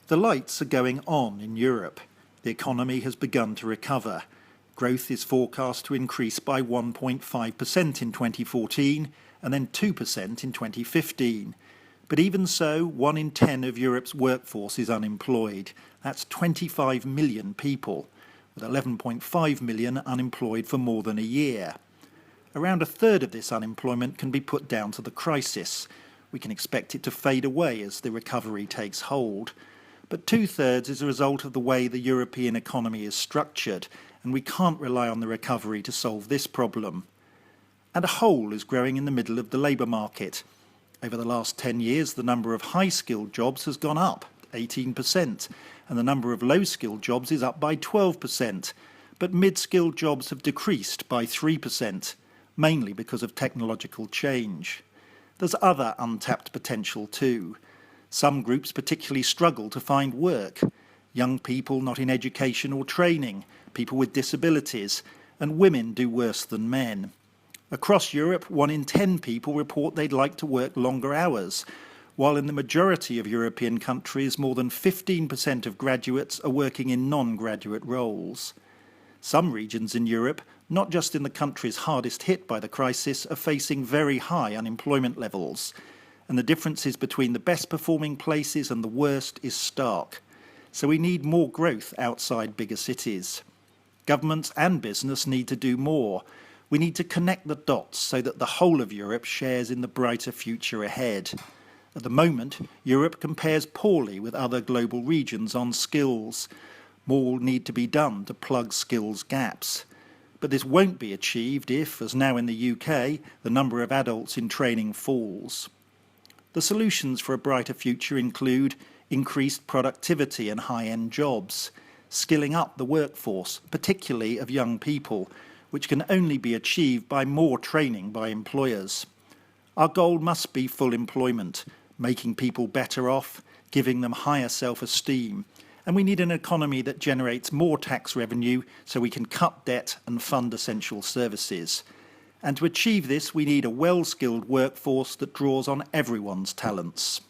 The lights are going on in Europe. The economy has begun to recover. Growth is forecast to increase by 1.5% in 2014 and then 2% in 2015. But even so, 1 in 10 of Europe's workforce is unemployed. That's 25 million people, with 11.5 million unemployed for more than a year. Around a third of this unemployment can be put down to the crisis. We can expect it to fade away as the recovery takes hold. But 2/3 is a result of the way the European economy is structured, and we can't rely on the recovery to solve this problem. And a hole is growing in the middle of the labour market. Over the last 10 years, the number of high-skilled jobs has gone up 18%, and the number of low-skilled jobs is up by 12%. But mid-skilled jobs have decreased by 3%, mainly because of technological change. There's other untapped potential too. Some groups particularly struggle to find work. Young people not in education or training, people with disabilities, and women do worse than men. Across Europe, 1 in 10 people report they'd like to work longer hours, while in the majority of European countries, more than 15% of graduates are working in non-graduate roles. Some regions in Europe, not just in the countries hardest hit by the crisis, are facing very high unemployment levels, and the differences between the best performing places and the worst is stark. So we need more growth outside bigger cities. Governments and business need to do more. We need to connect the dots so that the whole of Europe shares in the brighter future ahead. At the moment, Europe compares poorly with other global regions on skills. More will need to be done to plug skills gaps. But this won't be achieved if, as now in the UK, the number of adults in training falls. The solutions for a brighter future include increased productivity and high-end jobs, skilling up the workforce, particularly of young people, which can only be achieved by more training by employers. Our goal must be full employment, making people better off, giving them higher self-esteem, and we need an economy that generates more tax revenue so we can cut debt and fund essential services. And to achieve this, we need a well-skilled workforce that draws on everyone's talents.